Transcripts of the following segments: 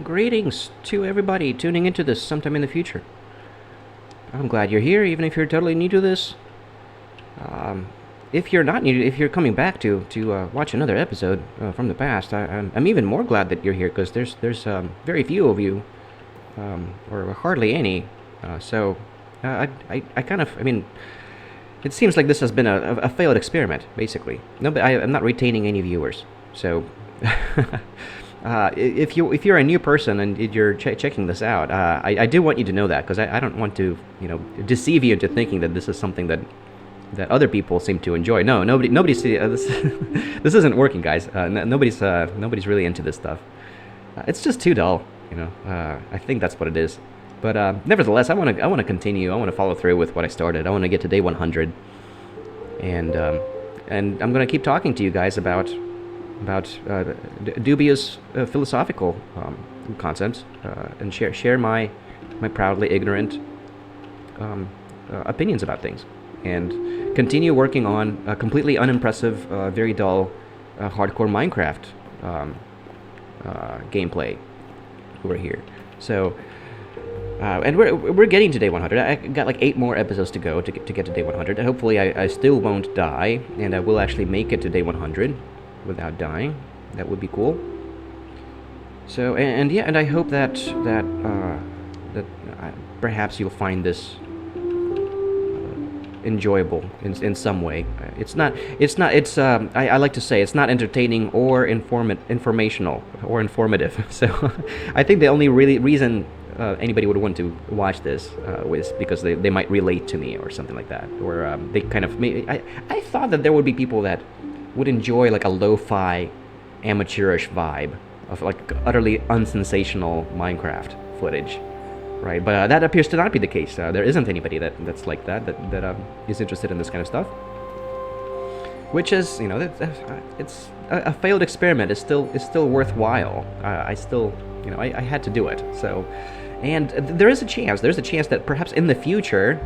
Greetings to everybody tuning into this sometime in the future. I'm glad you're here, even if you're totally new to this. Um, if you're not new, if you're coming back to watch another episode from the past, I'm even more glad that you're here because there's very few of you, or hardly any. So I kind of, I mean, it seems like this has been a failed experiment, basically. No, but I'm not retaining any viewers. So, if you're a new person and you're checking this out, I do want you to know that because I don't want to deceive you into thinking that this is something that other people seem to enjoy. No, nobody's this this isn't working, guys. Nobody's really into this stuff. It's just too dull, I think that's what it is. But nevertheless, I want to continue. I want to follow through with what I started. I want to get to day 100, and I'm gonna keep talking to you guys about dubious philosophical concepts and share my proudly ignorant opinions about things, and continue working on a completely unimpressive, very dull, hardcore Minecraft gameplay over here. So. And we're getting to day 100. I got like 8 more episodes to go to get to day 100. And hopefully I still won't die, and I will actually make it to day 100 without dying. That would be cool. So and I hope that perhaps you'll find this enjoyable in some way. I like to say it's not entertaining or informational or informative. So I think the only really reason anybody would want to watch this was because they might relate to me or something like that, or they kind of I thought that there would be people that would enjoy like a lo-fi amateurish vibe of like utterly unsensational Minecraft footage, right? But that appears to not be the case. There isn't anybody that's like that is interested in this kind of stuff, which is it's a failed experiment. It's still worthwhile. I still I had to do it. So, and there's a chance that perhaps in the future,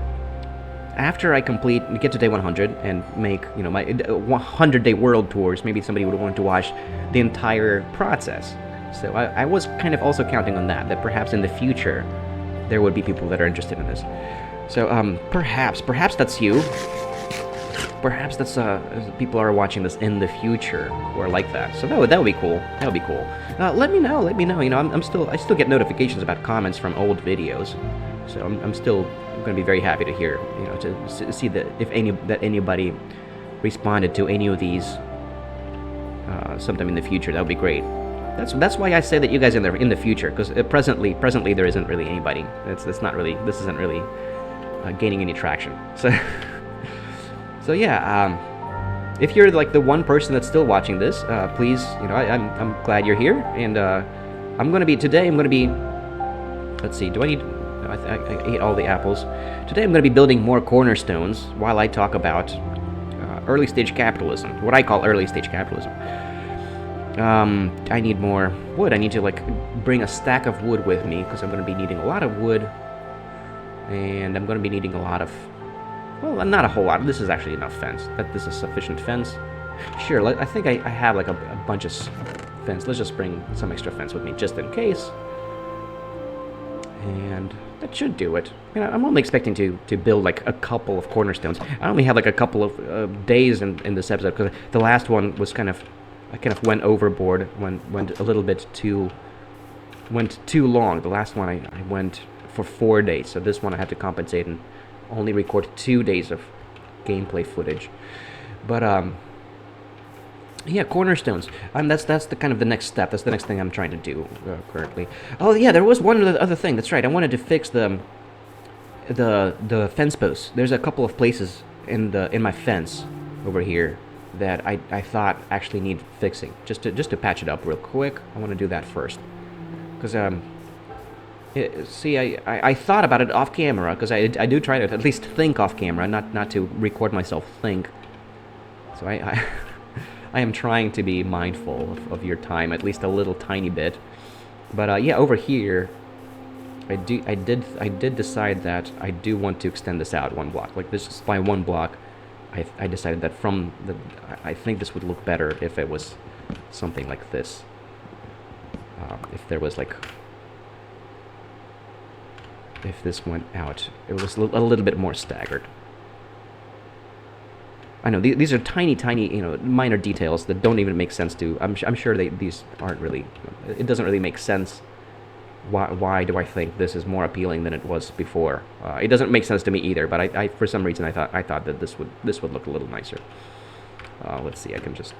after I get to day 100 and make my 100-day world tours, maybe somebody would want to watch the entire process. So I was kind of also counting on that perhaps in the future there would be people that are interested in this. So perhaps that's you. Perhaps that's people are watching this in the future who are like that. So that would be cool. That would be cool. Let me know. I still get notifications about comments from old videos. So I'm still going to be very happy to hear, to see that if anybody responded to any of these sometime in the future. That would be great. That's why I say that you guys in the future, because presently there isn't really anybody. This isn't really gaining any traction. So. So yeah, if you're like the one person that's still watching this, please, I'm glad you're here, and I'm gonna be, let's see, I ate all the apples. Today I'm gonna be building more cornerstones while I talk about early stage capitalism, what I call early stage capitalism. I need more wood. I need to like bring a stack of wood with me, because I'm gonna be needing a lot of wood, and I'm gonna be needing a lot of, well, not a whole lot. This is actually enough fence. This is sufficient fence. Sure, I think I have like a bunch of fence. Let's just bring some extra fence with me just in case. And that should do it. I'm only expecting to build like a couple of cornerstones. I only have like a couple of days in this episode, because the last one was I kind of went overboard, went a little bit went too long. The last one I went for 4 days, so this one I had to compensate and only record 2 days of gameplay footage. But yeah, cornerstones. That's the kind of the next step. That's the next thing I'm trying to do currently. Oh yeah, there was one other thing. That's right. I wanted to fix the fence posts. There's a couple of places in my fence over here that I thought actually need fixing. Just to patch it up real quick. I want to do that first, because see, I thought about it off camera, because I do try to at least think off camera, not to record myself think. So I I am trying to be mindful of your time, at least a little tiny bit. But yeah, over here, I did decide that I do want to extend this out 1 block. Like this, by 1 block, I decided that I think this would look better if it was something like this. if there was like, if this went out, it was a little bit more staggered. I know these are tiny, minor details that don't even make sense to. I'm sure these aren't really. It doesn't really make sense. Why do I think this is more appealing than it was before? It doesn't make sense to me either. But I for some reason I thought that this would look a little nicer. Let's see. I can just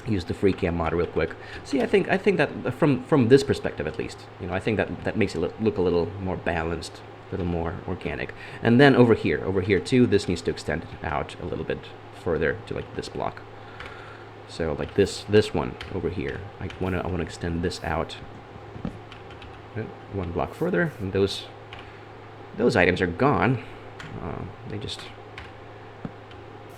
use the free cam mod real quick. See, I think that from this perspective at least, I think that makes it look a little more balanced, a little more organic. And then over here too, this needs to extend out a little bit further to like this block. So like this one over here, I want to extend this out one block further, and those items are gone. They just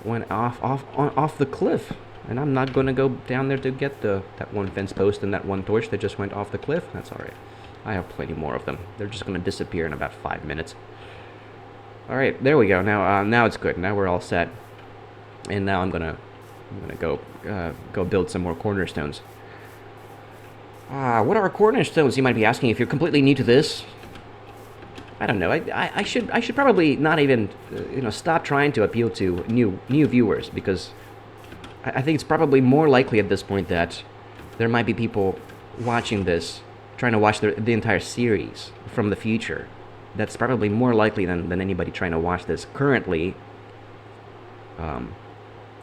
went off the cliff, and I'm not gonna go down there to get that one fence post and that one torch that just went off the cliff. That's all right. I have plenty more of them. They're just gonna disappear in about 5 minutes. All right, there we go. Now it's good. Now we're all set. And now I'm gonna go build some more cornerstones. What are cornerstones, you might be asking if you're completely new to this? I don't know. I should probably not even stop trying to appeal to new viewers, because I think it's probably more likely at this point that there might be people watching this, trying to watch the entire series from the future. That's probably more likely than anybody trying to watch this currently.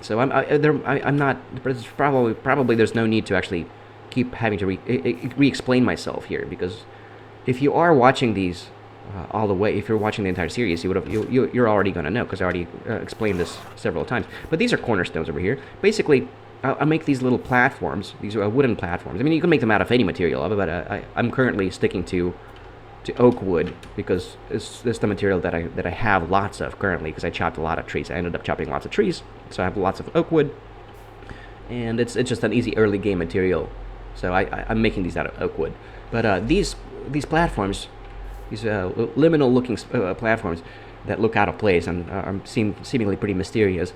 So I'm not. But it's probably there's no need to actually keep having to re-explain myself here, because if you are watching these all the way, if you're watching the entire series, you're already going to know, because I already explained this several times. But these are cornerstones over here. Basically, I make these little platforms, these wooden platforms. I mean, you can make them out of any material, but I'm currently sticking to oak wood, because it's the material that I have lots of currently, because I chopped a lot of trees. I ended up chopping lots of trees, so I have lots of oak wood, and it's just an easy early game material. So I'm making these out of oak wood. But these platforms, these liminal looking platforms that look out of place and seem seemingly pretty mysterious,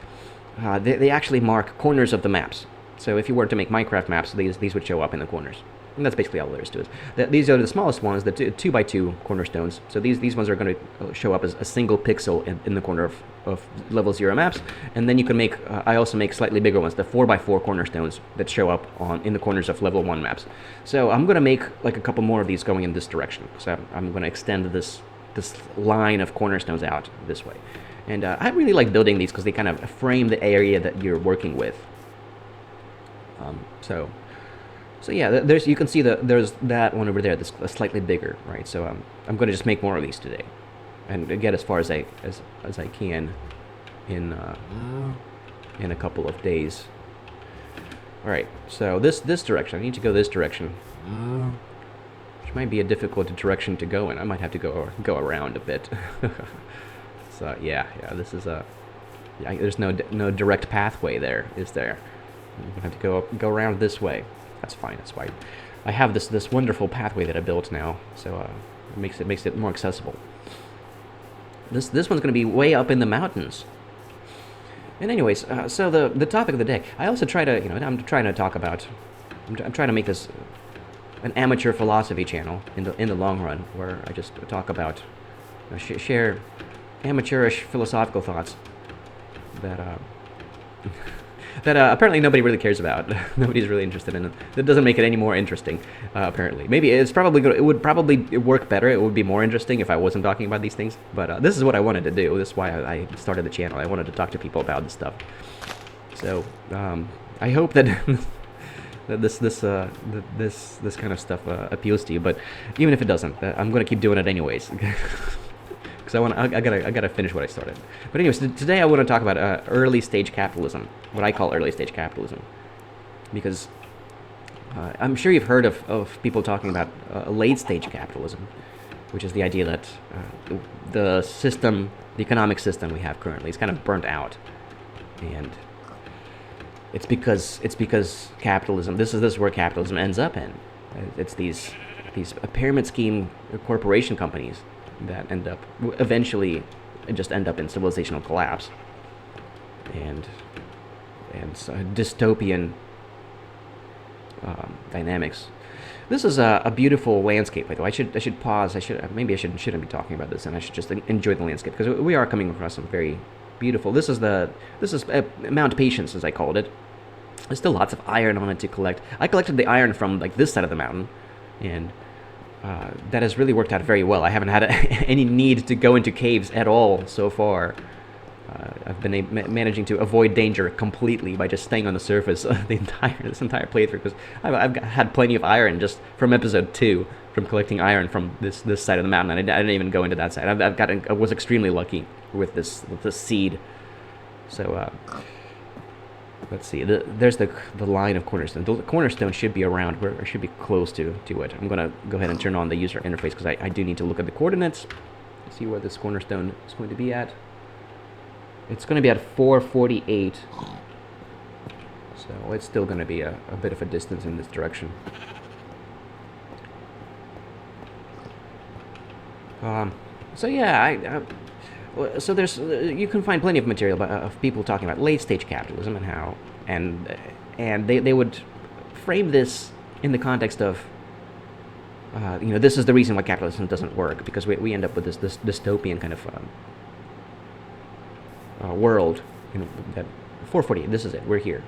they actually mark corners of the maps. So if you were to make Minecraft maps, these would show up in the corners. And that's basically all there is to it. These are the smallest ones, the 2x2 cornerstones. So these ones are going to show up as a single pixel in the corner of level 0 maps. And then you can make, I also make slightly bigger ones, the 4x4 cornerstones that show up in the corners of level 1 maps. So I'm going to make like a couple more of these going in this direction. So I'm going to extend this line of cornerstones out this way. And I really like building these because they kind of frame the area that you're working with. So yeah, you can see there's that one over there that's slightly bigger, right? So I'm going to just make more of these today, and get as far as I can in a couple of days. All right, so this direction, I need to go this direction, which might be a difficult direction to go in. I might have to go around a bit. So yeah, this is there's no direct pathway there, is there? You're gonna have to go around this way. That's fine. That's why I have this wonderful pathway that I built now, so it makes it more accessible. This one's going to be way up in the mountains. And anyways, so the topic of the day, I also try to I'm trying to make this an amateur philosophy channel in the long run, where I just talk about share amateurish philosophical thoughts that that apparently nobody really cares about. Nobody's really interested in it. That doesn't make it any more interesting, apparently. Maybe it would probably work better. It would be more interesting if I wasn't talking about these things. But this is what I wanted to do. This is why I started the channel. I wanted to talk to people about this stuff. So I hope that that this kind of stuff appeals to you. But even if it doesn't, I'm going to keep doing it anyways. Because I gotta finish what I started. But anyways, today I want to talk about early stage capitalism, what I call early stage capitalism, because I'm sure you've heard of people talking about late stage capitalism, which is the idea that the economic system we have currently is kind of burnt out, and it's because capitalism. This is where capitalism ends up in. It's these pyramid scheme corporation companies that eventually just end up in civilizational collapse and so dystopian dynamics. This is a beautiful landscape. By the way, I should pause. Maybe I shouldn't be talking about this, and I should just enjoy the landscape because we are coming across some very beautiful. This is Mount Patience, as I called it. There's still lots of iron on it to collect. I collected the iron from like this side of the mountain, and that has really worked out very well. I haven't had any need to go into caves at all so far. I've been managing to avoid danger completely by just staying on the surface this entire playthrough, because I've had plenty of iron just from episode 2, from collecting iron from this side of the mountain, and I didn't even go into that side. I was extremely lucky with this seed. So let's see. There's the line of cornerstone. The cornerstone should be around where, or should be close to it. I'm gonna go ahead and turn on the user interface because I do need to look at the coordinates, see where this cornerstone is going to be at. It's going to be at 448, so it's still going to be a bit of a distance in this direction. So yeah, so there's you can find plenty of material of people talking about late stage capitalism and how and they would frame this in the context of this is the reason why capitalism doesn't work, because we end up with this dystopian kind of world, that 440. This is it. We're here.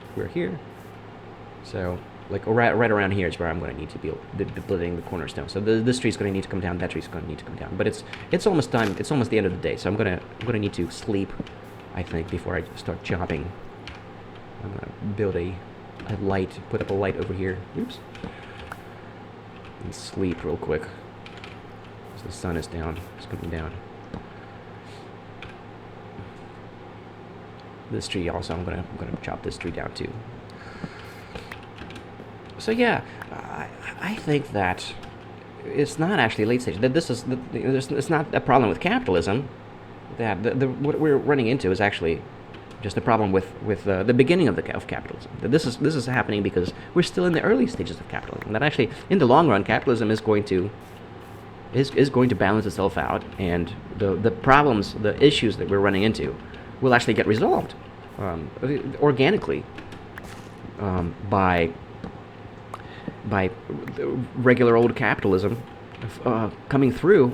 So like right around here is where I'm going to need to be building the cornerstone. So this tree's going to need to come down. That tree's going to need to come down. But it's almost time. It's almost the end of the day. So I'm gonna need to sleep, I think, before I start chopping. I'm gonna build a light. Put up a light over here. Oops. And sleep real quick. So the sun is down. It's coming down. This tree also, I'm gonna chop this tree down too. So yeah, I think that it's not actually late stage. That it's not a problem with capitalism. That what we're running into is actually just a problem with the beginning of capitalism. That this is happening because we're still in the early stages of capitalism. That actually, in the long run, capitalism is going to balance itself out, and the problems, the issues that we're running into, will actually get resolved organically by regular old capitalism coming through.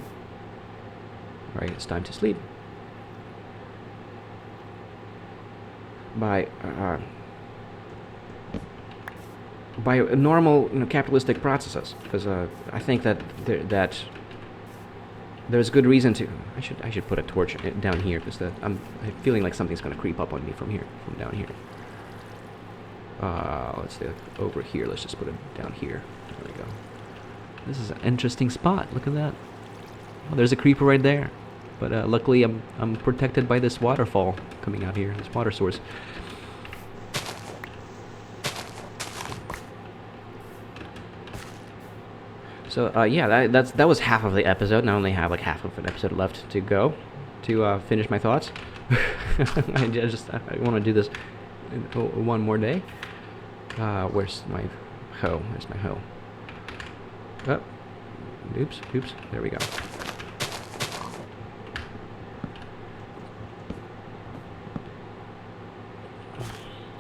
All right, it's time to sleep. By normal capitalistic processes, because I think that there's good reason to. I should put a torch down here, because I'm feeling like something's going to creep up on me from down here. Let's see, over here. Let's just put it down here. There we go. This is an interesting spot. Look at that. Oh, there's a creeper right there. But luckily, I'm protected by this waterfall coming out here. This water source. So yeah, that was half of the episode, and I only have like half of an episode left to go to finish my thoughts. I want to do this one more day. Where's my hoe? Where's my hoe? Oh, oops. There we go.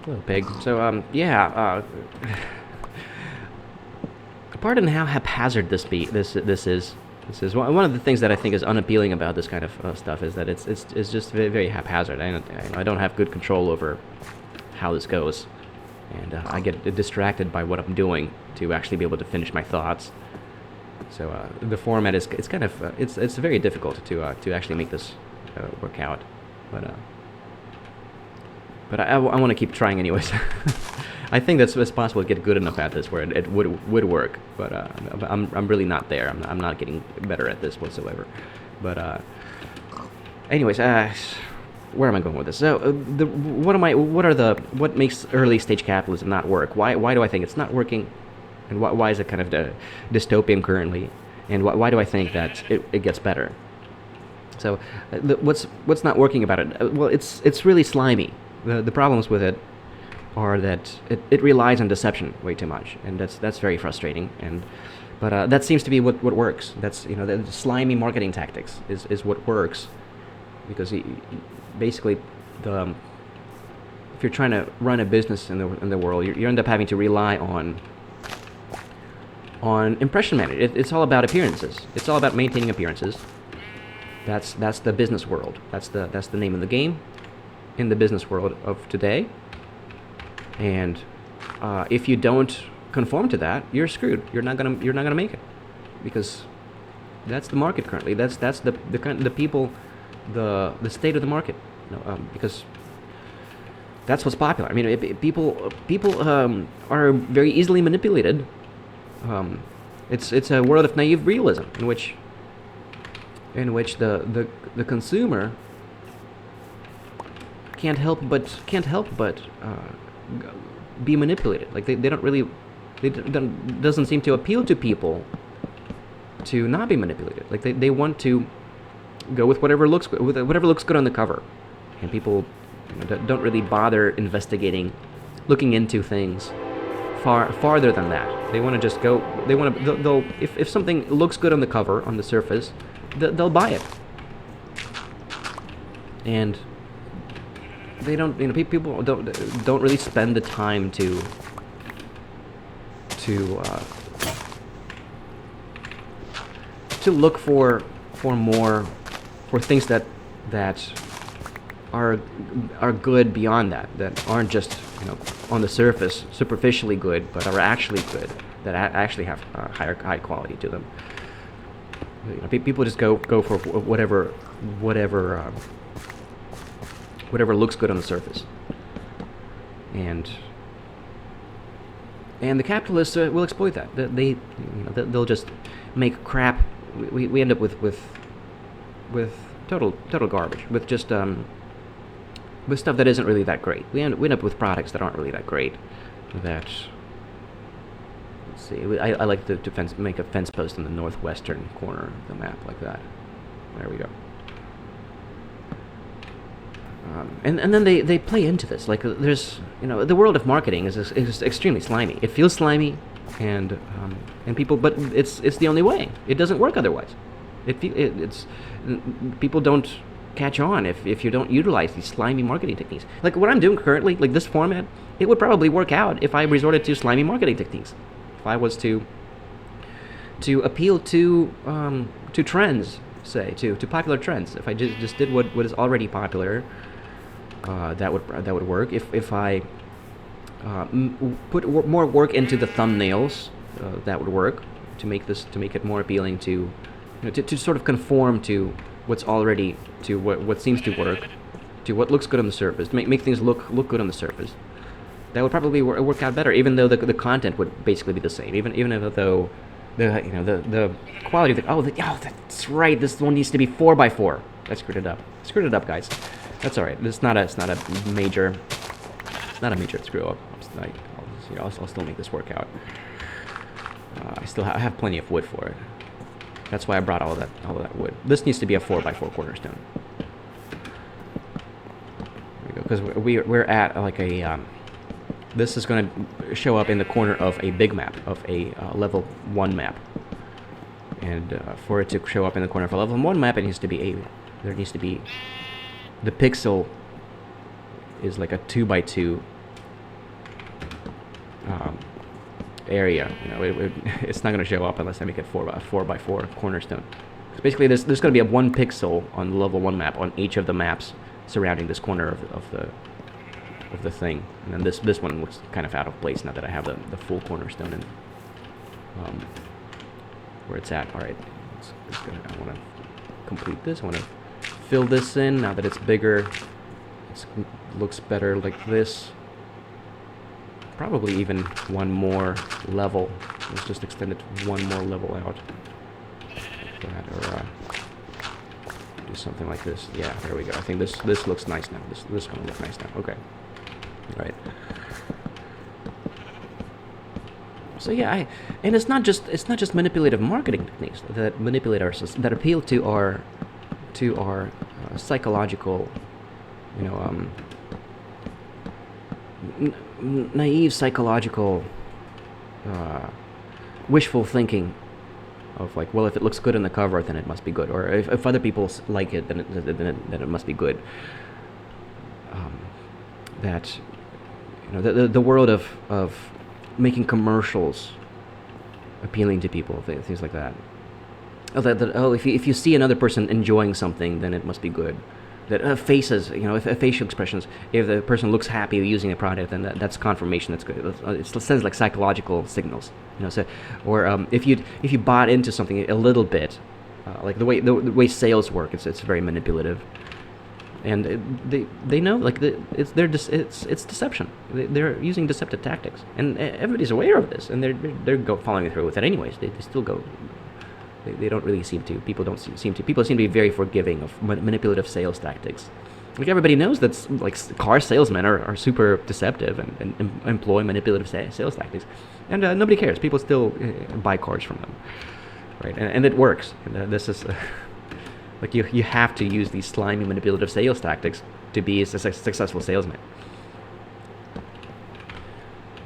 Little pig. So yeah. Pardon how haphazard this is. This is one of the things that I think is unappealing about this kind of stuff, is that it's just very, very haphazard. I don't have good control over how this goes, and I get distracted by what I'm doing to actually be able to finish my thoughts. So the format is kind of it's very difficult to actually make this work out, but I want to keep trying anyways. I think it's possible to get good enough at this where it would work, but I'm really not there. I'm not getting better at this whatsoever. But anyways, where am I going with this? So what makes early stage capitalism not work? Why do I think it's not working, and why is it kind of dystopian currently, and why do I think that it gets better? So what's not working about it? Well, it's really slimy. The problems with it are that it relies on deception way too much, and that's very frustrating. But that seems to be what works. That's the slimy marketing tactics is what works, because basically if you're trying to run a business in the world, you end up having to rely on on impression management. It's all about appearances. It's all about maintaining appearances. That's the business world. That's the name of the game in the business world of today. And if you don't conform to that, you're screwed. You're not gonna make it, because that's the market currently. That's the people, the state of the market. Because that's what's popular. I mean, people are very easily manipulated. It's a world of naive realism in which the consumer can't help but be manipulated. Like they don't really, doesn't seem to appeal to people to not be manipulated. Like they want to go with whatever looks good on the cover, and people don't really bother investigating, looking into things farther than that. They want to just go. They'll if something looks good on the cover, on the surface, they'll buy it. And they don't. People don't really spend the time to look for things that are good beyond that aren't just on the surface superficially good, but are actually good, that actually have high quality to them. People just go for whatever looks good on the surface, and the capitalists will exploit that. They'll just make crap. We end up with total garbage, with just with stuff that isn't really that great. We end up with products that aren't really that great. Let's see. I like to make a fence post in the northwestern corner of the map like that. There we go. And then they play into this. Like there's the world of marketing is extremely slimy. It feels slimy, and people, but it's the only way. It doesn't work otherwise. It's people don't catch on if you don't utilize these slimy marketing techniques. Like what I'm doing currently, like this format, it would probably work out if I resorted to slimy marketing techniques. If I was to appeal to trends, say to popular trends. If I just did what is already popular, that would work. If I put more work into the thumbnails, that would work to make it more appealing to sort of conform to what's already, to what seems to work, to what looks good on the surface, to make things look good on the surface. That would probably work out better, even though the content would basically be the same. Even though the quality of that's right. This one needs to be 4x4. I screwed it up. Guys. That's all right. It's not a major screw up. I'll still make this work out. I have plenty of wood for it. That's why I brought all of that wood. This needs to be a 4x4 cornerstone. There we go. Because we're at like a. This is going to show up in the corner of a big map, of a level 1 map. And for it to show up in the corner of a level 1 map, there needs to be the pixel is like a 2x2 area. It's not going to show up unless I make it 4x4 cornerstone. So basically, there's going to be a 1 pixel on the level 1 map on each of the maps surrounding this corner of the thing, and then this one looks kind of out of place now that I have the full cornerstone in where it's at. All right, I want to complete this. I want to fill this in now that it's bigger. It looks better like this. Probably even one more level. Let's just extend it one more level out. Like that, or do something like this. Yeah, there we go. I think this looks nice now. This is gonna look nice now. Okay. All right. So yeah, and it's not just manipulative marketing techniques that manipulate our system, that appeal to our psychological, naive psychological wishful thinking of like, well, if it looks good on the cover, then it must be good, or if other people like it, then it must be good. That the world of making commercials appealing to people, things like that. Oh, if you see another person enjoying something, then it must be good. That faces, if facial expressions, if the person looks happy using a product, then that's confirmation that's good. It sends like psychological signals, So, or if you bought into something a little bit, like the way sales work, it's very manipulative, and they know like it's deception. They're using deceptive tactics, and everybody's aware of this, and they're following through with it anyways. They still go. They don't really seem to. People seem to be very forgiving of manipulative sales tactics. Like everybody knows that like car salesmen are super deceptive and employ manipulative sales tactics, and nobody cares. People still buy cars from them, right? And it works. And this is like you have to use these slimy manipulative sales tactics to be a successful salesman.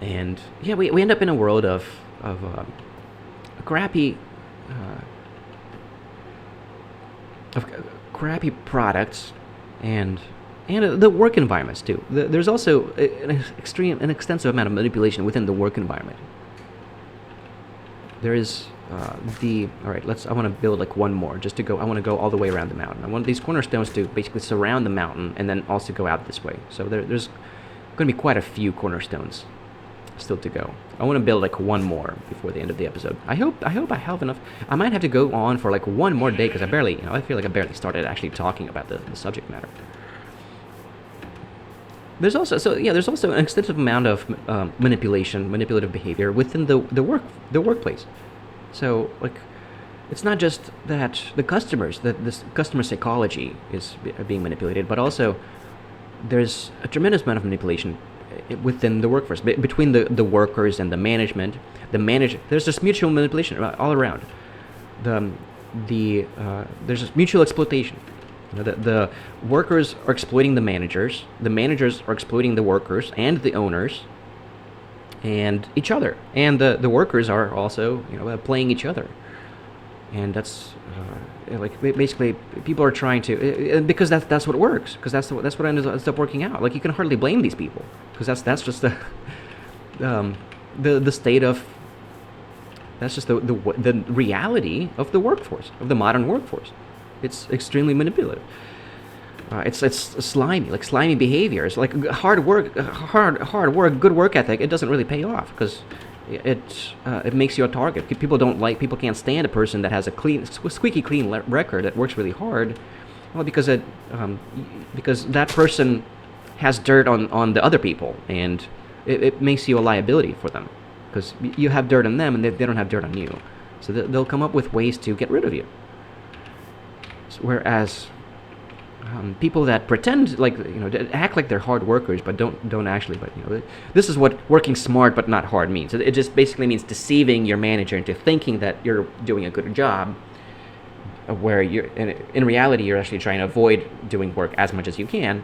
And yeah, we end up in a world of crappy. Of crappy products and the work environments too. There's also an extensive amount of manipulation within the work environment. There is all right. I want to build like one more just to go. I want to go all the way around the mountain. I want these cornerstones to basically surround the mountain and then also go out this way. So there's going to be quite a few cornerstones still to go. I want to build like one more before the end of the episode. I hope I have enough. I might have to go on for like one more day because I feel like I barely started actually talking about the subject matter. There's also an extensive amount of manipulative behavior within the workplace. So like, it's not just that the customers, that this customer psychology is being manipulated, but also there's a tremendous amount of manipulation within the workforce, between the workers and the management. There's just mutual manipulation all around. There's just mutual exploitation. The workers are exploiting the managers are exploiting the workers and the owners and each other, and the workers are also playing each other. And that's like basically people are trying to, because that's what works, because that's what ends up working out. Like you can hardly blame these people, because that's just the state of, that's just the reality of the workforce, of the modern workforce. It's extremely manipulative. It's slimy behavior. It's like hard work, good work ethic. It doesn't really pay off because it makes you a target. People can't stand a person that has a squeaky clean record that works really hard. Well, because that person has dirt on the other people, and it makes you a liability for them because you have dirt on them and they don't have dirt on you. So they'll come up with ways to get rid of you. Whereas people that pretend act like they're hard workers but don't actually, but this is what working smart but not hard means. It just basically means deceiving your manager into thinking that you're doing a good job, where in reality you're actually trying to avoid doing work as much as you can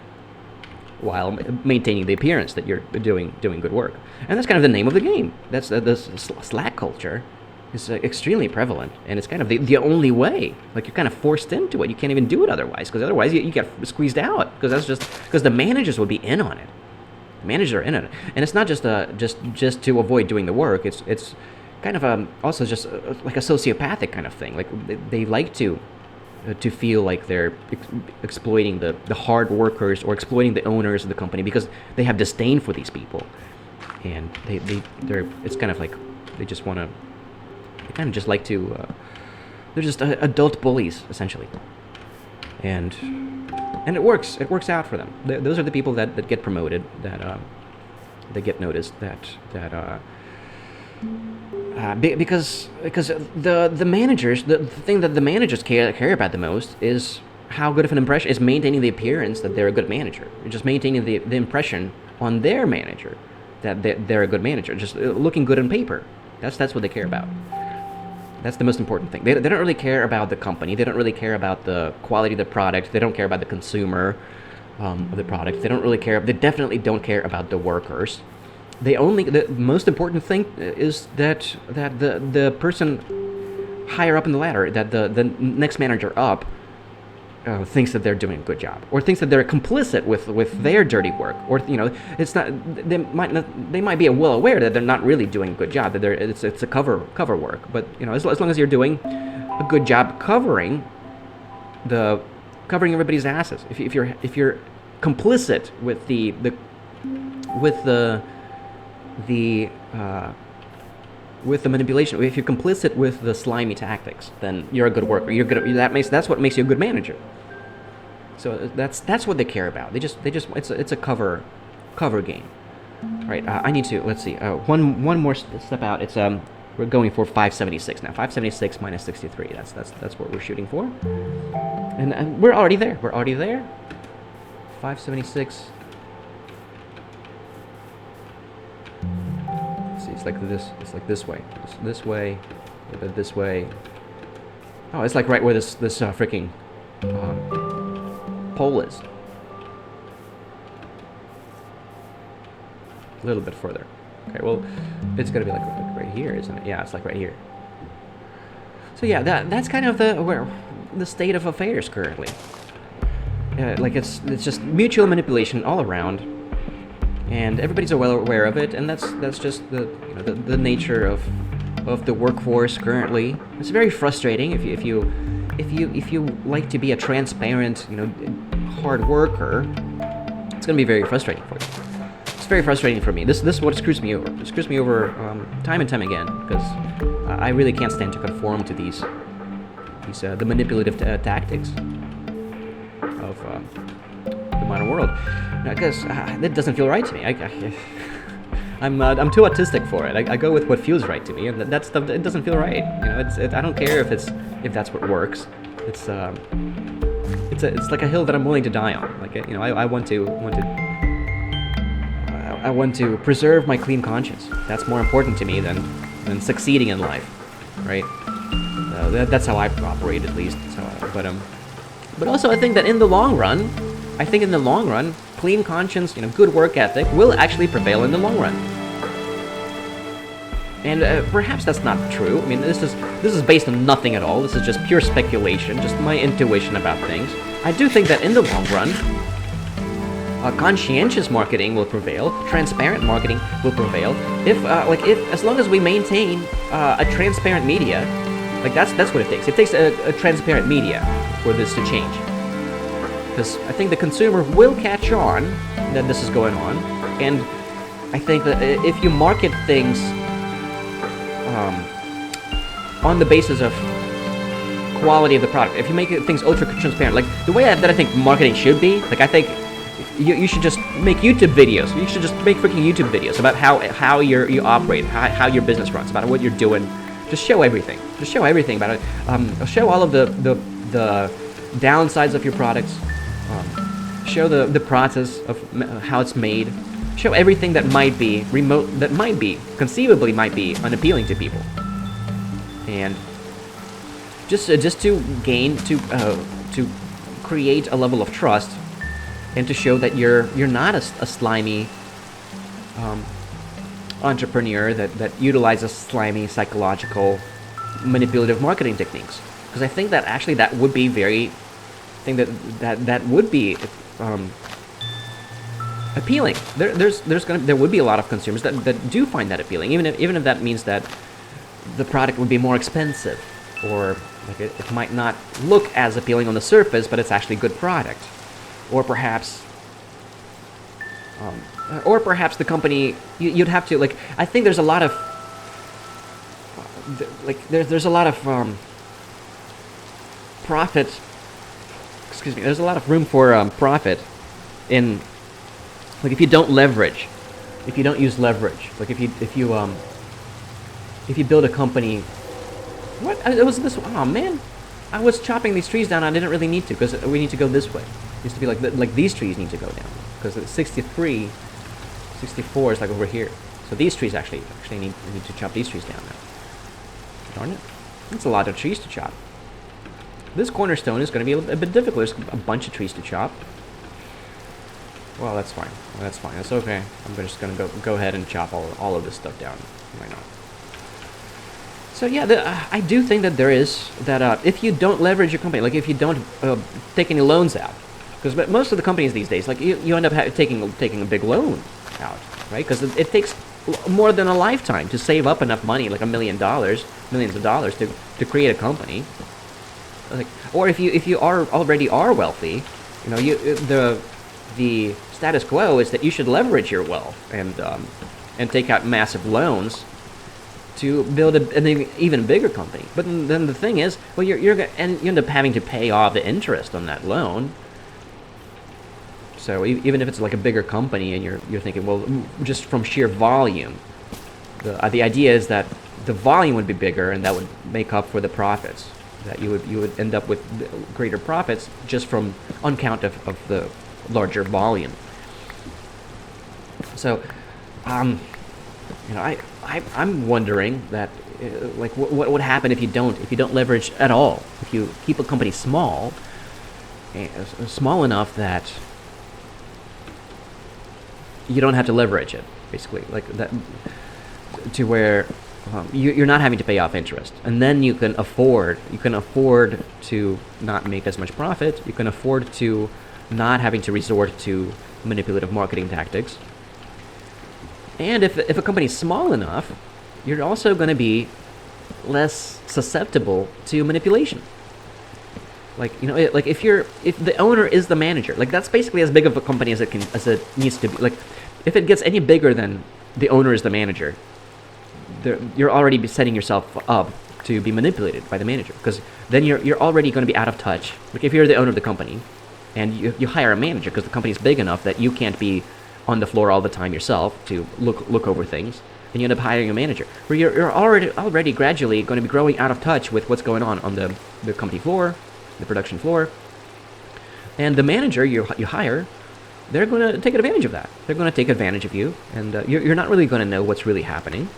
while maintaining the appearance that you're doing good work. And that's kind of the name of the game. That's this slack culture is extremely prevalent, and it's kind of the only way. Like you're kind of forced into it. You can't even do it otherwise, because otherwise you get squeezed out. Because the managers would be in on it. The managers are in on it, and it's not just to avoid doing the work. It's kind of also just like a sociopathic kind of thing. Like they like to feel like they're exploiting the hard workers or exploiting the owners of the company because they have disdain for these people, and they're it's kind of like they just want to. They kind of just like to. They're just adult bullies essentially, and it works. It works out for them. Those are the people that get promoted, that get noticed, because the managers, the thing that the managers care about the most is how good of an impression, is maintaining the appearance that they're a good manager. Just maintaining the impression on their manager that they're a good manager, just looking good on paper. That's what they care about. That's the most important thing. They don't really care about the company. They don't really care about the quality of the product. They don't care about the consumer of the product. They don't really care. They definitely don't care about the workers. The most important thing is that the person higher up in the ladder, that the next manager up, thinks that they're doing a good job, or thinks that they're complicit with their dirty work, or it's not. They might be well aware that they're not really doing a good job. That it's a cover work. But as long as you're doing a good job covering everybody's asses, if you're complicit with the manipulation, if you're complicit with the slimy tactics, then you're a good worker. That's what makes you a good manager. So that's what they care about. They just it's a cover game, right? I need to, let's see, one more step out. It's we're going for 576 now. 576 minus 63. That's what we're shooting for, and we're already there. 576. It's like this. It's like this way. This way. A bit this way. Oh, it's like right where this freaking pole is. A little bit further. Okay. Well, it's gonna be like right here, isn't it? Yeah, it's like right here. So yeah, that's kind of the state of affairs currently. Like it's just mutual manipulation all around. And everybody's well aware of it, and that's just the nature of the workforce currently. It's very frustrating if you like to be a transparent, hard worker. It's gonna be very frustrating for you. It's very frustrating for me. This is what screws me over. It screws me over time and time again, because I really can't stand to conform to these the manipulative tactics of the modern world. Because that doesn't feel right to me. I'm too autistic for it. I go with what feels right to me, and that stuff, it doesn't feel right. I don't care if that's what works. It's like a hill that I'm willing to die on. Like I want to preserve my clean conscience. That's more important to me than succeeding in life, right? That's how I operate, at least. So, but also I think that in the long run, clean conscience, good work ethic will actually prevail in the long run. And perhaps that's not true. I mean, this is based on nothing at all. This is just pure speculation, just my intuition about things. I do think that in the long run, conscientious marketing will prevail. Transparent marketing will prevail. If as long as we maintain a transparent media, like that's what it takes. It takes a transparent media for this to change. Because I think the consumer will catch on that this is going on, and I think that if you market things on the basis of quality of the product, if you make things ultra transparent, like the way that I think marketing should be, like I think you should just make YouTube videos. You should just make freaking YouTube videos about how you operate, how your business runs, about what you're doing. Just show everything. Just show everything about it. Show all of the downsides of your products. Show the process of how it's made. Show everything that might be conceivably might be unappealing to people, and just to create a level of trust, and to show that you're not a slimy entrepreneur that utilizes slimy psychological manipulative marketing techniques. Because I think that actually that would be very. I think that would be appealing. There would be a lot of consumers that do find that appealing, even if that means that the product would be more expensive, or like it might not look as appealing on the surface, but it's actually a good product, or perhaps the company you'd have to like. I think there's a lot of there's a lot of profit. Excuse me. There's a lot of room for profit in, like, if you don't leverage, if you don't use leverage, like if you build a company. What? It was this. Oh man, I was chopping these trees down. I didn't really need to, because we need to go this way. It used to be like these trees need to go down, because it's 63, 64 is like over here. So these trees actually need to chop these trees down now. Darn it, that's a lot of trees to chop. This cornerstone is going to be a bit difficult. There's a bunch of trees to chop. Well, that's fine. That's okay. I'm just going to go ahead and chop all of this stuff down. Why not? So yeah, I do think that there is that if you don't leverage your company, like if you don't take any loans out, because most of the companies these days, like you end up taking a big loan out, right? Because it takes more than a lifetime to save up enough money, like $1 million, millions of dollars, to create a company. Like, or if you already are wealthy, you know, the status quo is that you should leverage your wealth and take out massive loans to build an even bigger company. But then the thing is, well, you end up having to pay off the interest on that loan. So even if it's like a bigger company, and you're thinking, well, just from sheer volume, the idea is that the volume would be bigger, and that would make up for the profits. That you would end up with greater profits just from on account of the larger volume. So, you know, I'm wondering that, like, what would happen if you don't leverage at all? If you keep a company small enough that you don't have to leverage it, basically, like that, to where you're not having to pay off interest, and then you can afford to not make as much profit. You can afford to not having to resort to manipulative marketing tactics. And if a company's small enough, you're also going to be less susceptible to manipulation. Like, you know, like if the owner is the manager, like that's basically as big of a company as it needs to be. Like, if it gets any bigger than the owner is the manager, you're already setting yourself up to be manipulated by the manager, because then you're already going to be out of touch. Like if you're the owner of the company, and you hire a manager because the company's big enough that you can't be on the floor all the time yourself to look over things, and you end up hiring a manager, where you're already gradually going to be growing out of touch with what's going on the company floor, the production floor. And the manager you hire, they're going to take advantage of that. They're going to take advantage of you, and you're not really going to know what's really happening.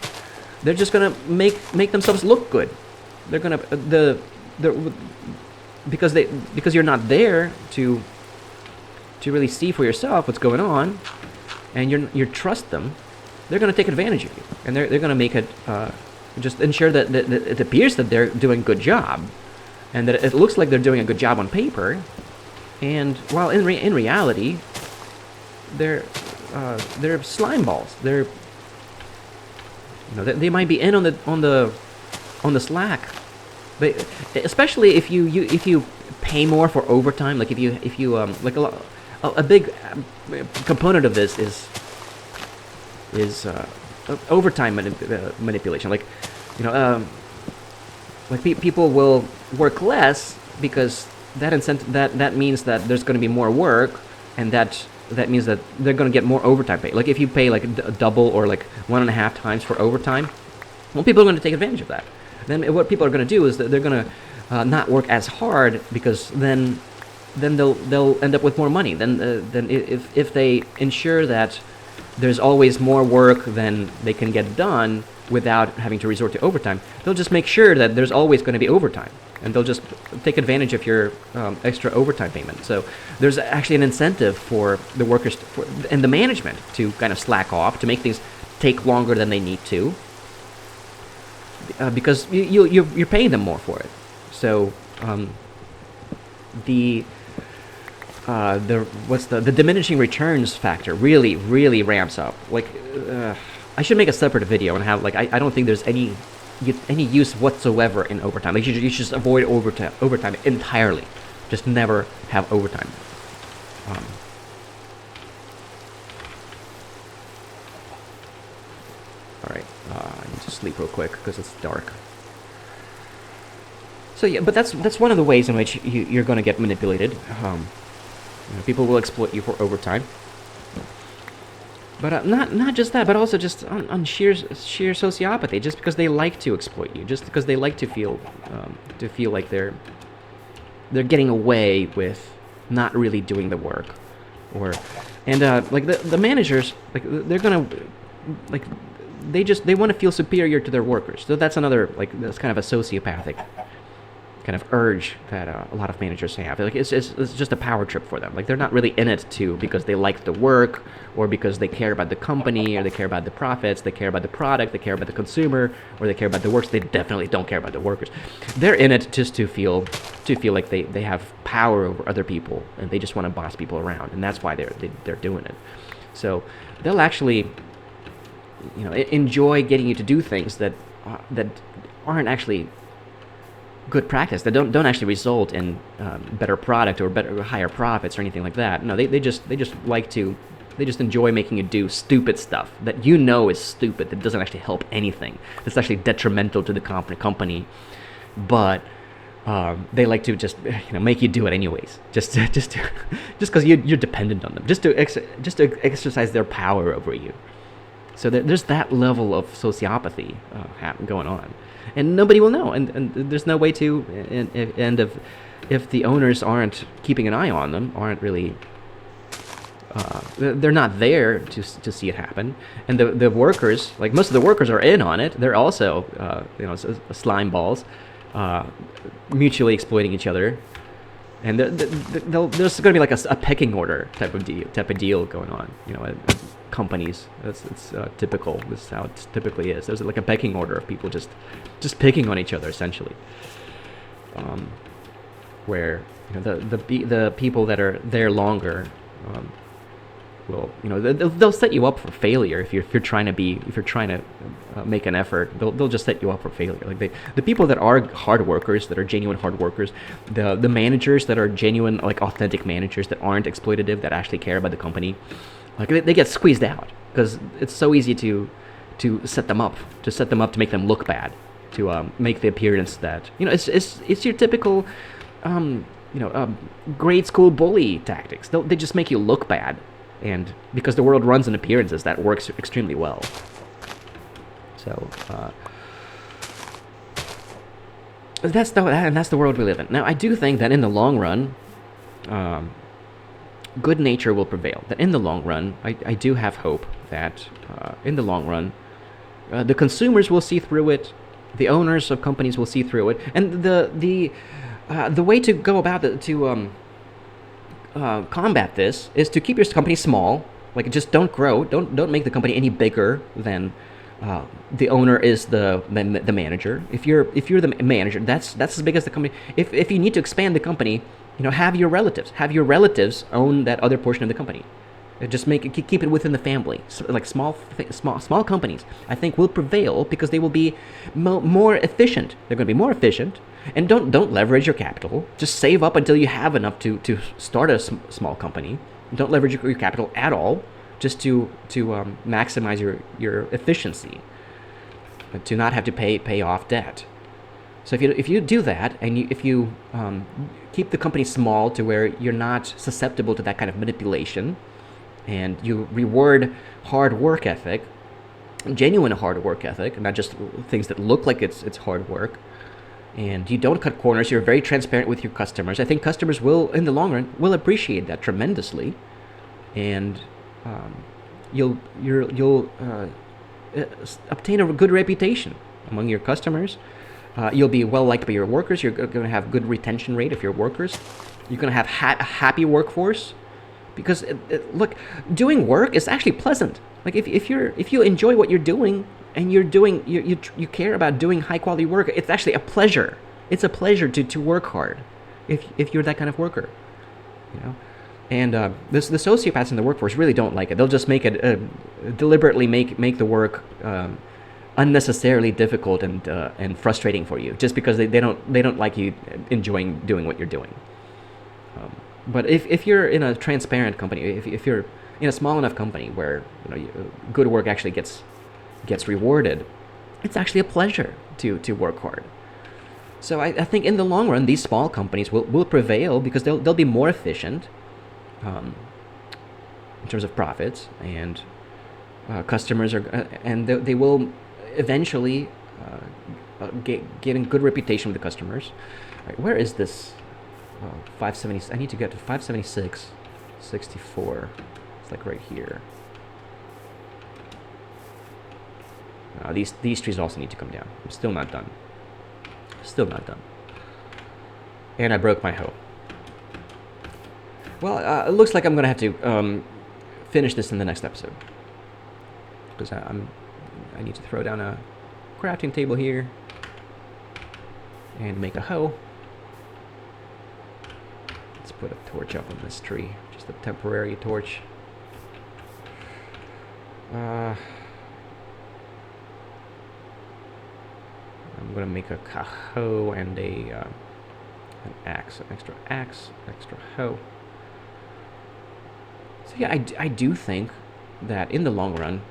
They're just going to make themselves look good. They're going to because you're not there to really see for yourself what's going on, and you trust them. They're going to take advantage of you, and they're going to make it just ensure that it appears that they're doing a good job, and that it looks like they're doing a good job on paper, and while in reality, they're slime balls. They might be in on the slack, but especially if you pay more for overtime. Like if you like a big component of this is overtime manipulation. Like, you know, like people will work less because that means that there's going to be more work, and that means that they're going to get more overtime pay. Like if you pay like double or like 1.5 times for overtime, well, people are going to take advantage of that. Then what people are going to do is that they're going to not work as hard, because then they'll end up with more money. Then if they ensure that there's always more work than they can get done without having to resort to overtime, they'll just make sure that there's always going to be overtime, and they'll just take advantage of your extra overtime payment. So there's actually an incentive for the workers and the management to kind of slack off, to make things take longer than they need to, because you're paying them more for it. So the diminishing returns factor really ramps up. Like I should make a separate video and have, like, I don't think there's any use whatsoever in overtime. Like you should just avoid overtime entirely. Just never have overtime. All right, I need to sleep real quick because it's dark. So yeah, but that's one of the ways in which you're going to get manipulated. People will exploit you for overtime. But not just that, but also just on sheer sociopathy, just because they like to exploit you, just because they like to feel like they're getting away with not really doing the work, like the managers, like they're gonna, like they want to feel superior to their workers. So that's kind of a sociopathic kind of urge that a lot of managers have. Like it's just a power trip for them. Like they're not really in it because they like the work, or because they care about the company, or they care about the profits, they care about the product, they care about the consumer, or they care about the workers. They definitely don't care about the workers. They're in it just to feel like they have power over other people, and they just want to boss people around, and that's why they're doing it. So they'll actually, enjoy getting you to do things that aren't actually good practice, that don't actually result in better product or higher profits or anything like that. No, they just enjoy making you do stupid stuff that is stupid, that doesn't actually help anything, that's actually detrimental to the company, but they like to just make you do it anyways, just because you're dependent on them, just to exercise their power over you. So there's that level of sociopathy going on, and nobody will know, and there's no way to. And if the owners aren't keeping an eye on them, aren't really, they're not there to see it happen, and the workers, like most of the workers, are in on it. They're also slime balls, mutually exploiting each other, and there's going to be like a pecking order type of deal going on. Companies. It's typical. This is how it typically is. There's like a pecking order of people just picking on each other, essentially. Where the people that are there longer will they'll set you up for failure if you're trying to make an effort. They'll just set you up for failure. Like the people that are hard workers, that are genuine hard workers, the managers that are genuine, like authentic managers that aren't exploitative, that actually care about the company. Like they get squeezed out because it's so easy to set them up to make them look bad, to make the appearance that it's your typical grade school bully tactics. They just make you look bad, and because the world runs on appearances, that works extremely well. So that's the world we live in. Now I do think that in the long run, good nature will prevail. That in the long run, I do have hope that in the long run, the consumers will see through it, the owners of companies will see through it, and the way to go about it, to combat this, is to keep your company small. Like, just don't grow, don't make the company any bigger than the owner is the manager. If you're the manager, that's as big as the company. If you need to expand the company, have your relatives own that other portion of the company. Just keep it within the family. So, like small companies, I think, will prevail because they will be more efficient. They're going to be more efficient, and don't leverage your capital. Just save up until you have enough to start a small company. Don't leverage your capital at all, just to maximize your efficiency, to not have to pay off debt. So if you do that, and if you keep the company small to where you're not susceptible to that kind of manipulation, and you reward hard work ethic, genuine hard work ethic, not just things that look like it's hard work, and you don't cut corners, you're very transparent with your customers, I think customers will, in the long run, will appreciate that tremendously, and you'll obtain a good reputation among your customers. You'll be well liked by your workers. You're going to have good retention rate of your workers. You're going to have a happy workforce, because look, doing work is actually pleasant. Like if you enjoy what you're doing, and you care about doing high quality work, it's actually a pleasure. It's a pleasure to work hard if you're that kind of worker, And the sociopaths in the workforce really don't like it. They'll just make it deliberately make the work unnecessarily difficult and frustrating for you, just because they don't like you enjoying doing what you're doing. But if you're in a transparent company, if you're in a small enough company where good work actually gets rewarded, it's actually a pleasure to work hard. So I think in the long run, these small companies will prevail because they'll be more efficient in terms of profits, and customers are, and they will eventually get a good reputation with the customers. All right, where is this? 570. I need to get to 576, 64. It's like right here. These trees also need to come down. I'm still not done. And I broke my hoe. Well, it looks like I'm gonna have to finish this in the next episode, because I need to throw down a crafting table here and make a hoe. Let's put a torch up on this tree, just a temporary torch. I'm gonna make a hoe and an axe, an extra axe, extra hoe. So yeah, I do think that in the long run,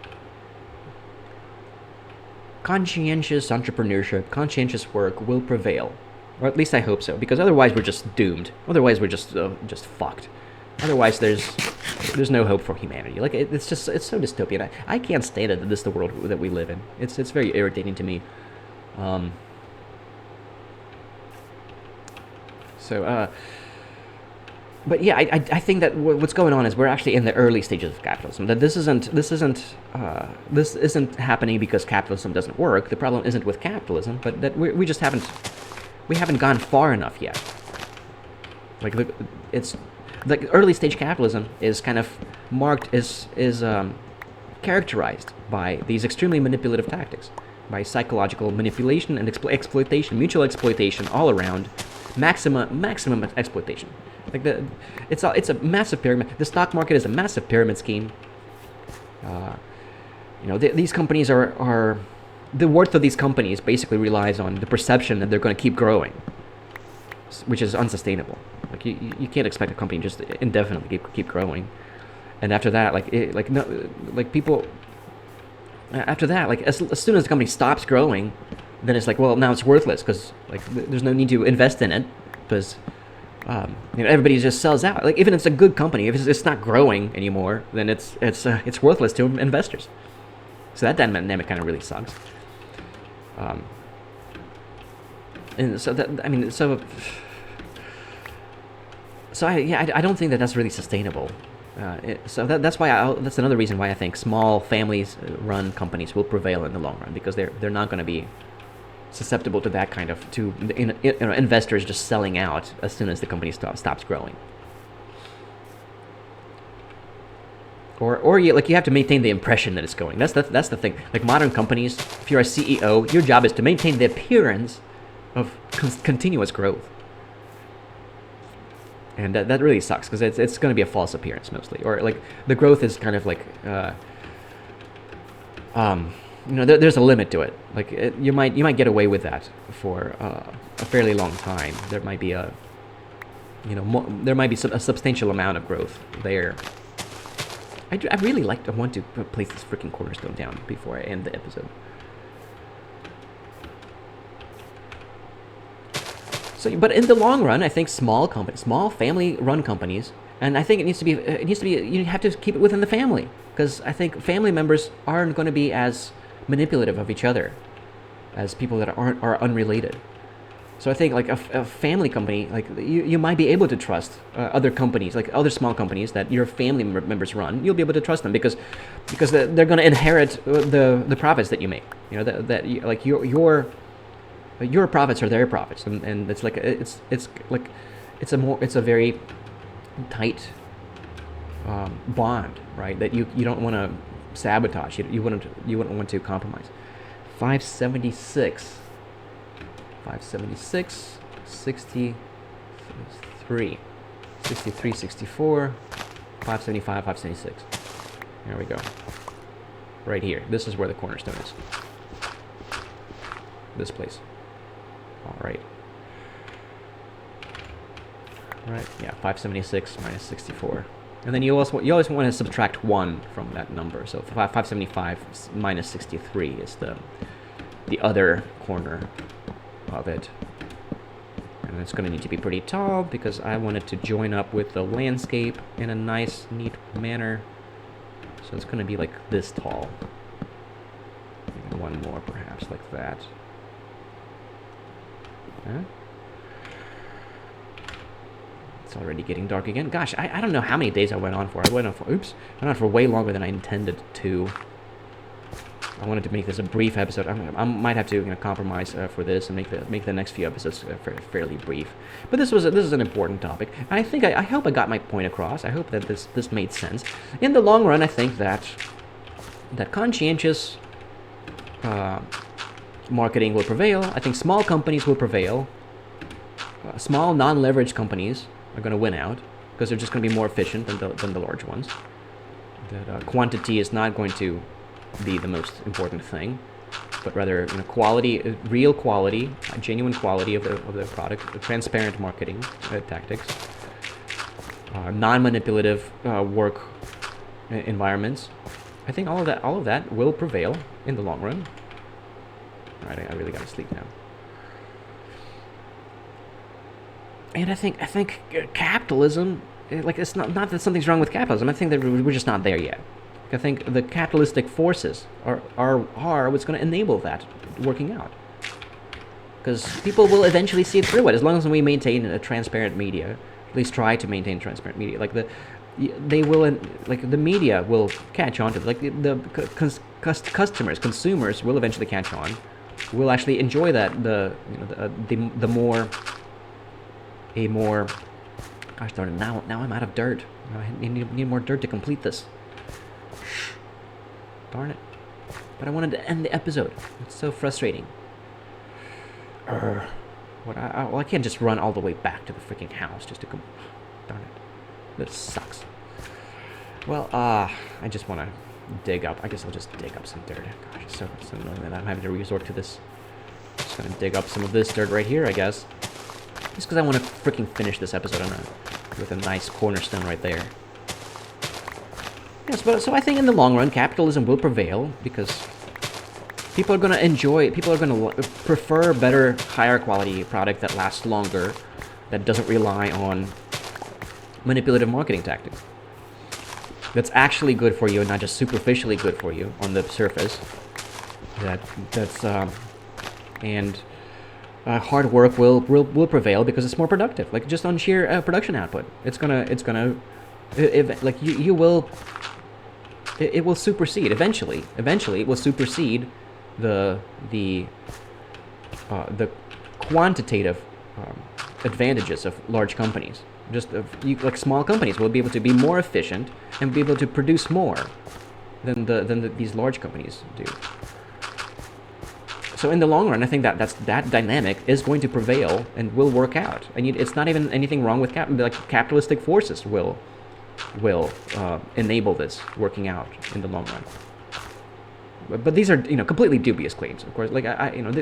conscientious entrepreneurship, conscientious work will prevail, or at least I hope so. Because otherwise, we're just doomed. Otherwise, we're just fucked. Otherwise, there's no hope for humanity. Like it's so dystopian. I can't stand it that this is the world that we live in. It's very irritating to me. But yeah, I think that what's going on is we're actually in the early stages of capitalism. That this isn't happening because capitalism doesn't work. The problem isn't with capitalism, but that we just haven't gone far enough yet. Like it's like early stage capitalism is kind of marked is characterized by these extremely manipulative tactics, by psychological manipulation and exploitation, mutual exploitation all around, maximum exploitation. Like it's a massive pyramid. The stock market is a massive pyramid scheme. These companies are the worth of these companies basically relies on the perception that they're going to keep growing, which is unsustainable. Like you can't expect a company just indefinitely keep growing, and after that, as soon as the company stops growing, then it's like, well, now it's worthless because like there's no need to invest in it because everybody just sells out. Like even if it's a good company, if it's not growing anymore, then it's worthless to investors. So that dynamic kind of really sucks. And so that I don't think that that's really sustainable. That's another reason why I think small families-run companies will prevail in the long run, because they're not going to be susceptible to that kind of investors just selling out as soon as the company stops growing. Or you have to maintain the impression that it's going. That's the thing. Like modern companies, if you're a CEO, your job is to maintain the appearance of continuous growth. And that really sucks, because it's going to be a false appearance mostly, or like the growth is kind of like there's a limit to it. Like you might get away with that for a fairly long time. There might be a substantial amount of growth there. I really want to place this freaking cornerstone down before I end the episode. So, but in the long run, I think small family-run companies, and I think it needs to be you have to keep it within the family, because I think family members aren't going to be as manipulative of each other as people that are unrelated. So I think like a family company, like you might be able to trust other companies, like other small companies that your family members run. You'll be able to trust them because they're going to inherit the profits that you make. Your profits are their profits, and it's like it's a very tight bond, right? That you don't want to sabotage. You wouldn't want to compromise. 576, 63, 63, 64, 575, 576. There we go. Right here. This is where the cornerstone is. This place. All right. Right. Yeah. 576 minus 64. And then you always want to subtract 1 from that number. So 575 minus 63 is the other corner of it. And it's going to need to be pretty tall because I want it to join up with the landscape in a nice, neat manner. So it's going to be like this tall. Maybe one more, perhaps, like that. Huh? It's already getting dark again. Gosh, I don't know how many days I went on for. I went on for way longer than I intended to. I wanted to make this a brief episode. I might have to compromise for this and make the next few episodes fairly brief. But this is an important topic. I think I hope I got my point across. I hope that this made sense. In the long run, I think that conscientious marketing will prevail. I think small companies will prevail. Small non-leveraged companies are going to win out because they're just going to be more efficient than the large ones. That quantity is not going to be the most important thing, but rather quality, real quality, genuine quality of the product, transparent marketing tactics, non-manipulative work environments. I think all of that will prevail in the long run. All right, I really gotta sleep now. And I think capitalism, like, it's not that something's wrong with capitalism. I think that we're just not there yet. I think the capitalistic forces are what's going to enable that working out. Because people will eventually see through it as long as we maintain a transparent media. At least try to maintain transparent media. Like the media will catch on to it. Like the consumers will eventually catch on. Will actually enjoy that. The more. Gosh darn it! Now I'm out of dirt. I need more dirt to complete this. Darn it. But I wanted to end the episode. It's so frustrating. I can't just run all the way back to the freaking house just to come. Darn it. This sucks. Well, I just want to dig up. I guess I'll just dig up some dirt. Gosh, it's so annoying that I'm having to resort to this. Just gonna dig up some of this dirt right here, I guess. Just because I want to freaking finish this episode with a nice cornerstone right there. Yes, but so I think in the long run, capitalism will prevail because people are going to prefer better, higher quality product that lasts longer, that doesn't rely on manipulative marketing tactics. That's actually good for you and not just superficially good for you on the surface. Hard work will prevail because it's more productive. Like just on sheer production output, it will supersede eventually. Eventually, it will supersede the quantitative advantages of large companies. Like small companies will be able to be more efficient and be able to produce more than these large companies do. So in the long run, I think that dynamic is going to prevail and will work out. And it's not even anything wrong with capitalistic forces will enable this working out in the long run. But these are completely dubious claims, of course. Like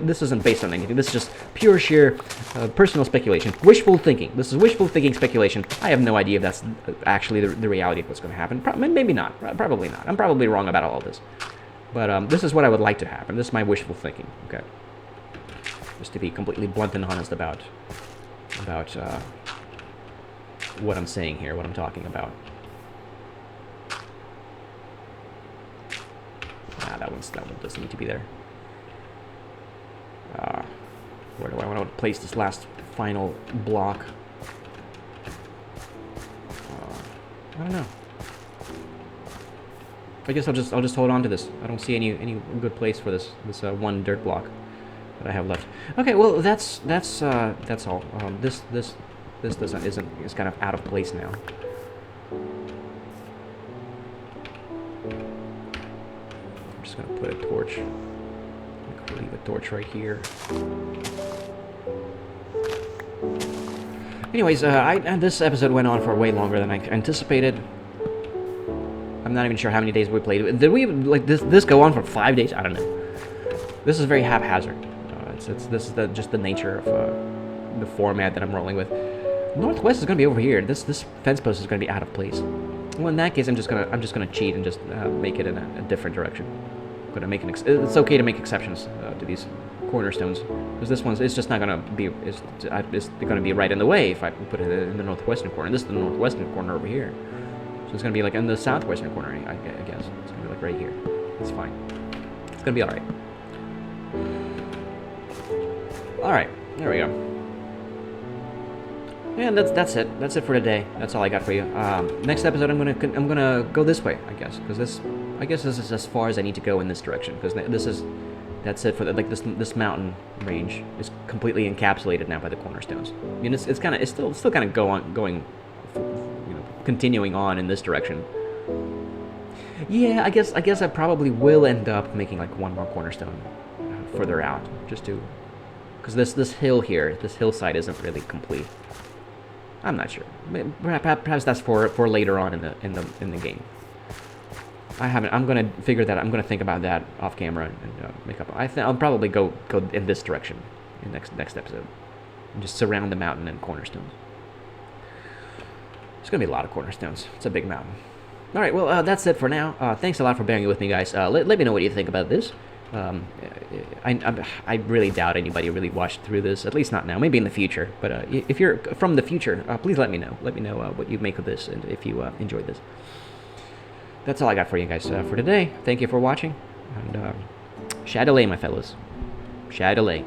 this isn't based on anything. This is just pure sheer personal speculation, wishful thinking. This is wishful thinking speculation. I have no idea if that's actually the reality of what's going to happen. Maybe not. Probably not. I'm probably wrong about all of this. But this is what I would like to happen. This is my wishful thinking. Okay. Just to be completely blunt and honest about what I'm saying here, what I'm talking about. That one doesn't need to be there. Where do I want to place this last final block? I don't know. I guess I'll just hold on to this. I don't see any good place for this one dirt block that I have left. Okay, well that's all. This is kind of out of place now. I'm just gonna put a torch. Leave a torch right here. Anyways, this episode went on for way longer than I anticipated. I'm not even sure how many days we played. Did we like this go on for 5 days? I don't know. This is very haphazard. This is just the nature of the format that I'm rolling with. Northwest is gonna be over here. This fence post is gonna be out of place. Well, in that case, I'm just gonna cheat and just make it in a different direction. I'm gonna make it's okay to make exceptions to these cornerstones because this one's it's just not gonna be it's gonna be right in the way if I put it in the northwestern corner. This is the northwestern corner over here. So it's going to be like in the southwestern corner, I guess. It's going to be like right here. It's fine. It's going to be alright. Alright, there we go. And that's it. That's it for today. That's all I got for you. Next episode, I'm gonna go this way, I guess, because this is as far as I need to go in this direction, because that's it for this mountain range is completely encapsulated now by the cornerstones. I mean, it's still kind of going, continuing on in this direction. Yeah, I guess I probably will end up making like one more cornerstone further out, just to, because this hill here, this hillside isn't really complete. I'm not sure. Perhaps that's for later on in the game. I haven't. I'm gonna figure that. I'm gonna think about that off camera and make up. I'll probably go in this direction in next episode, and just surround the mountain and cornerstones. There's gonna be a lot of cornerstones. It's a big mountain. All right. Well, that's it for now. Thanks a lot for bearing with me, guys. Let me know what you think about this. I really doubt anybody really watched through this, at least not now. Maybe in the future. But if you're from the future, please let me know. Let me know what you make of this and if you enjoyed this. That's all I got for you guys for today. Thank you for watching. And Shadowlay, my fellows. Shadowlay.